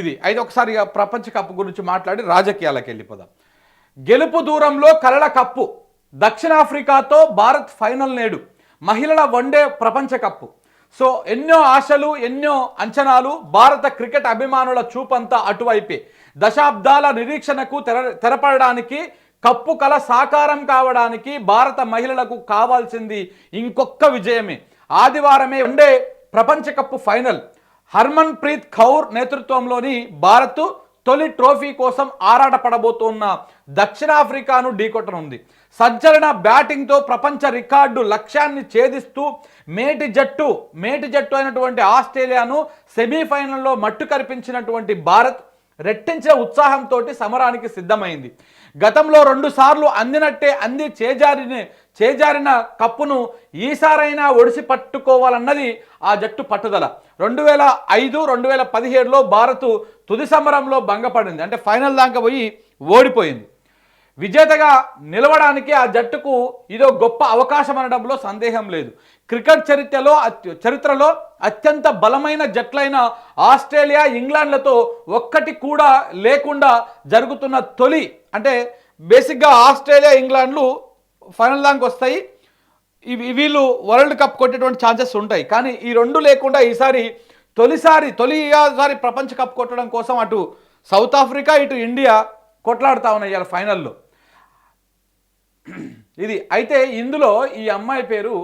ఇది అయితే ఒకసారి ప్రపంచ కప్ గురించి మాట్లాడి రాజకీయాలకు వెళ్ళిపోదాం. గెలుపు దూరంలో కలల కప్పు, దక్షిణాఫ్రికాతో భారత్ ఫైనల్ నేడు, మహిళల వన్డే ప్రపంచ కప్పు. సో ఎన్నో ఆశలు, ఎన్నో అంచనాలు, భారత క్రికెట్ అభిమానుల చూపంతా అటువైపే. దశాబ్దాల నిరీక్షణకు తెరపడడానికి, కప్పు కల సాకారం కావడానికి భారత మహిళలకు కావాల్సింది ఇంకొక విజయమే. ఆదివారమే వన్డే ప్రపంచ కప్ ఫైనల్. హర్మన్ ప్రీత్ కౌర్ నేతృత్వంలోని భారత్ తొలి ట్రోఫీ కోసం ఆరాటపడబోతున్న దక్షిణాఫ్రికాను ఢీకొట్టనుంది. సంచలన బ్యాటింగ్తో ప్రపంచ రికార్డు లక్ష్యాన్ని ఛేదిస్తూ మేటి జట్టు అయినటువంటి ఆస్ట్రేలియాను సెమీఫైనల్లో మట్టు కరిపించినటువంటి భారత్ రెట్టించిన ఉత్సాహంతో సమరానికి సిద్ధమైంది. గతంలో 2 సార్లు అందినట్టే అంది చేజారిన కప్పును ఈసారైనా ఒడిసి పట్టుకోవాలన్నది ఆ జట్టు పట్టుదల. 2005, 2017లో భారత్ తుది సమరంలో భంగపడింది. అంటే ఫైనల్ దాకా పోయి ఓడిపోయింది. విజేతగా నిలవడానికి ఆ జట్టుకు ఇదో గొప్ప అవకాశం అనడంలో సందేహం లేదు. క్రికెట్ చరిత్రలో అత్యంత బలమైన జట్లైన ఆస్ట్రేలియా, ఇంగ్లాండ్లతో ఒక్కటి కూడా లేకుండా జరుగుతున్న తొలి, అంటే బేసిక్గా ఆస్ట్రేలియా, ఇంగ్లాండ్లు ఫైనల్ దాకా వస్తాయి. వీళ్ళు వరల్డ్ కప్ కొట్టేటువంటి ఛాన్సెస్ ఉంటాయి. కానీ ఈ 2 లేకుండా ఈసారి తొలిసారి ప్రపంచ కప్ కొట్టడం కోసం అటు సౌత్ ఆఫ్రికా, ఇటు ఇండియా కొట్లాడుతూ ఉన్నాయి ఇవాళ ఫైనల్లో. ఇది అయితే ఇందులో ఈ అమ్మాయి పేరు,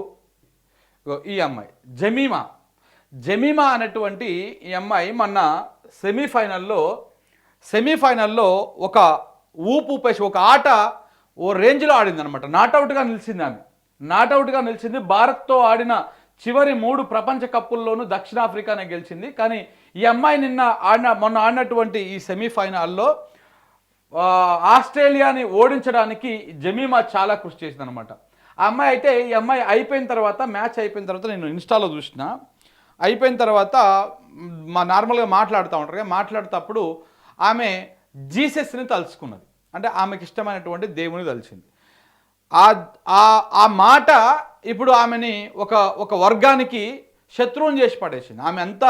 ఈ అమ్మాయి జమీమా అనేటువంటి ఈ అమ్మాయి మొన్న సెమీఫైనల్లో ఒక ఊపేసి ఒక ఆట ఓ రేంజ్లో ఆడింది అనమాట. నాట్అవుట్గా నిలిచింది. భారత్తో ఆడిన చివరి 3 ప్రపంచ కప్పుల్లోనూ దక్షిణాఫ్రికానే గెలిచింది. కానీ ఈ అమ్మాయి మొన్న ఆడినటువంటి ఈ సెమీఫైనల్లో ఆస్ట్రేలియాని ఓడించడానికి జమీమా చాలా కృషి చేసింది అనమాట. ఆ అమ్మాయి అయితే ఈ అమ్మాయి మ్యాచ్ అయిపోయిన తర్వాత నేను ఇన్స్టాలో చూసిన, అయిపోయిన తర్వాత నార్మల్గా మాట్లాడుతూ ఉంటారు. మాట్లాడేటప్పుడు ఆమె జీసస్ని తలుచుకున్నది. అంటే ఆమెకి ఇష్టమైనటువంటి దేవుని తలిచింది. ఆ మాట ఇప్పుడు ఆమెని ఒక వర్గానికి శత్రువుని చేసి పడేసింది. ఆమె అంత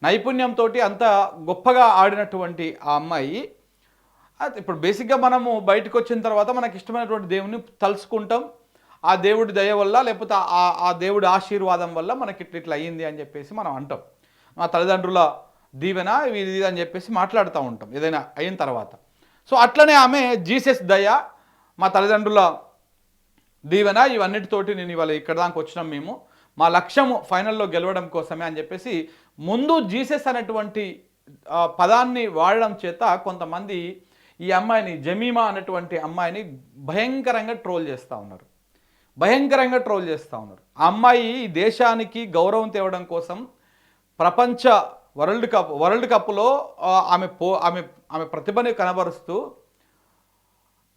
నైపుణ్యంతో అంత గొప్పగా ఆడినటువంటి ఆ అమ్మాయి, ఇప్పుడు బేసిక్గా మనము బయటకు వచ్చిన తర్వాత మనకి ఇష్టమైనటువంటి దేవుని తలుచుకుంటాం. ఆ దేవుడి దయ వల్ల, లేకపోతే ఆ దేవుడి ఆశీర్వాదం వల్ల మనకి ఇట్లా అయ్యింది అని చెప్పేసి మనం అంటాం. మా తల్లిదండ్రుల దీవెన ఇది అని చెప్పేసి మాట్లాడుతూ ఉంటాం ఏదైనా అయిన తర్వాత. సో అట్లనే ఆమె జీసస్ దయ, మా తల్లిదండ్రుల దీవెన, ఇవన్నిటితోటి నేను ఇవాళ ఇక్కడ దాకా వచ్చినాం, మేము మా లక్ష్యము ఫైనల్లో గెలవడం కోసమే అని చెప్పేసి ముందు జీసస్ అనేటువంటి పదాన్ని వాడడం చేత కొంతమంది ఈ అమ్మాయిని, జమీమా అనేటువంటి అమ్మాయిని భయంకరంగా ట్రోల్ చేస్తూ ఉన్నారు. ఆ అమ్మాయి దేశానికి గౌరవం తేవడం కోసం ప్రపంచ వరల్డ్ కప్లో ఆమె ప్రతిభని కనబరుస్తూ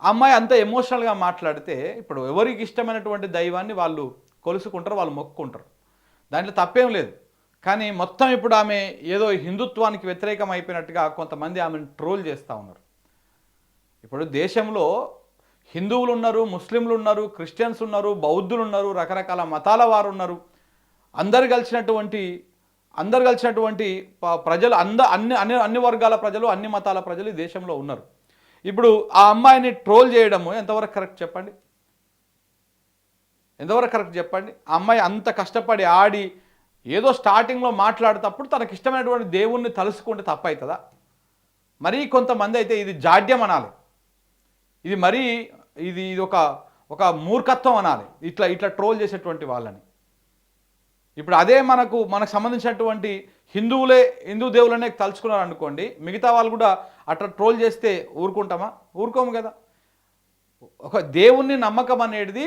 అమ్మాయి అంత ఎమోషనల్గా మాట్లాడితే, ఇప్పుడు ఎవరికి ఇష్టమైనటువంటి దైవాన్ని వాళ్ళు కొలుసుకుంటారు, వాళ్ళు మొక్కుకుంటారు, దాంట్లో తప్పేం లేదు. కానీ మొత్తం ఇప్పుడు ఆమె ఏదో హిందుత్వానికి వ్యతిరేకం అయిపోయినట్టుగా కొంతమంది ఆమెను ట్రోల్ చేస్తూ ఉన్నారు. ఇప్పుడు దేశంలో హిందువులు ఉన్నారు, ముస్లింలు ఉన్నారు, క్రిస్టియన్స్ ఉన్నారు, బౌద్ధులు ఉన్నారు, రకరకాల మతాల వారు ఉన్నారు. అందరు కలిసినటువంటి ప్రజలు, అన్ని వర్గాల ప్రజలు, అన్ని మతాల ప్రజలు ఈ దేశంలో ఉన్నారు. ఇప్పుడు ఆ అమ్మాయిని ట్రోల్ చేయడము ఎంతవరకు కరెక్ట్ చెప్పండి? ఆ అమ్మాయి అంత కష్టపడి ఆడి ఏదో స్టార్టింగ్లో మాట్లాడేటప్పుడు తనకి ఇష్టమైనటువంటి దేవుణ్ణి తలుసుకుంటే తప్పవుతుందా? మరీ కొంతమంది అయితే ఇది జాడ్యం అనాలి, ఇది ఒక మూర్ఖత్వం అనాలి ఇట్లా ట్రోల్ చేసేటువంటి వాళ్ళని. ఇప్పుడు అదే మనకు సంబంధించినటువంటి హిందూ దేవులనే తలుచుకున్నారు అనుకోండి, మిగతా వాళ్ళు కూడా అట్లా ట్రోల్ చేస్తే ఊరుకుంటామా? ఊరుకోము కదా. ఒక దేవుణ్ణి నమ్మకం అనేది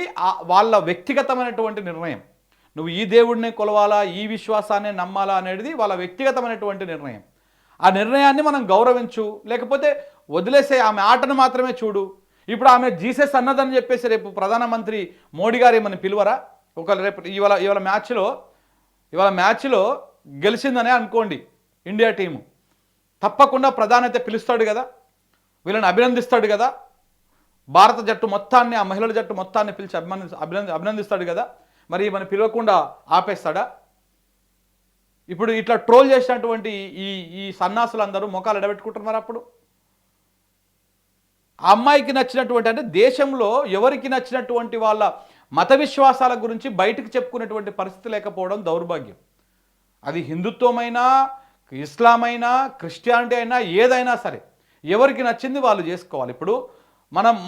వాళ్ళ వ్యక్తిగతమైనటువంటి నిర్ణయం. నువ్వు ఈ దేవుడినే కొలవాలా, ఈ విశ్వాసాన్ని నమ్మాలా అనేది వాళ్ళ వ్యక్తిగతమైనటువంటి నిర్ణయం. ఆ నిర్ణయాన్ని మనం గౌరవించు, లేకపోతే వదిలేసే, ఆమె ఆటను మాత్రమే చూడు. ఇప్పుడు ఆమె జీసస్ అన్నదని చెప్పేసి రేపు ప్రధానమంత్రి మోడీ గారు ఏమని పిలువరా? రేపు ఇవాళ మ్యాచ్లో గెలిచిందనే అనుకోండి ఇండియా టీము, తప్పకుండా ప్రధాని అయితే పిలుస్తాడు కదా, వీళ్ళని అభినందిస్తాడు కదా, భారత జట్టు మొత్తాన్ని, ఆ మహిళల జట్టు మొత్తాన్ని పిలిచి అభినందిస్తాడు కదా. మరి మన పిలవకుండా ఆపేస్తాడా? ఇప్పుడు ఇట్లా ట్రోల్ చేసినటువంటి ఈ ఈ సన్నాసులు అందరూ మొఖాలు ఎడబెట్టుకుంటారు మరి అప్పుడు. ఆ అమ్మాయికి నచ్చినటువంటి అంటే దేశంలో ఎవరికి నచ్చినటువంటి వాళ్ళ మత విశ్వాసాల గురించి బయటకు చెప్పుకునేటువంటి పరిస్థితి లేకపోవడం దౌర్భాగ్యం. అది హిందుత్వమైనా, ఇస్లాం అయినా, క్రిస్టియానిటీ అయినా, ఏదైనా సరే ఎవరికి నచ్చింది వాళ్ళు చేసుకోవాలి. ఇప్పుడు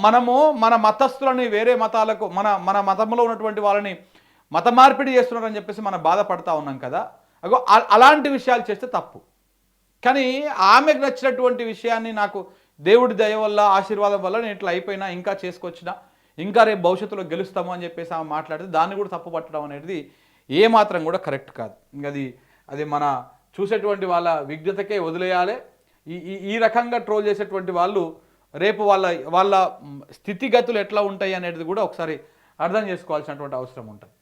మనము మన మతస్థులని వేరే మతాలకు మన మన మతంలో ఉన్నటువంటి వాళ్ళని మత మార్పిడి చేస్తున్నారని చెప్పేసి మనం బాధపడతా ఉన్నాం కదా. అగో అలాంటి విషయాలు చేస్తే తప్పు. కానీ ఆమెకు నచ్చినటువంటి విషయాన్ని నాకు దేవుడి దయ వల్ల ఆశీర్వాదం వల్ల నేను ఇట్లా అయిపోయినా ఇంకా చేసుకొచ్చినా ఇంకా రేపు భవిష్యత్తులో గెలుస్తాము అని చెప్పేసి ఆమె మాట్లాడితే దాన్ని కూడా తప్పు పట్టడం అనేది ఏమాత్రం కూడా కరెక్ట్ కాదు. ఇంకా అది మన చూసేటువంటి వాళ్ళ విజ్ఞతకే వదిలేయాలి. ఈ రకంగా ట్రోల్ చేసేటువంటి వాళ్ళు రేపు వాళ్ళ స్థితిగతులు ఎట్లా ఉంటాయి అనేది కూడా ఒకసారి అర్థం చేసుకోవాల్సినటువంటి అవసరం ఉంటుంది.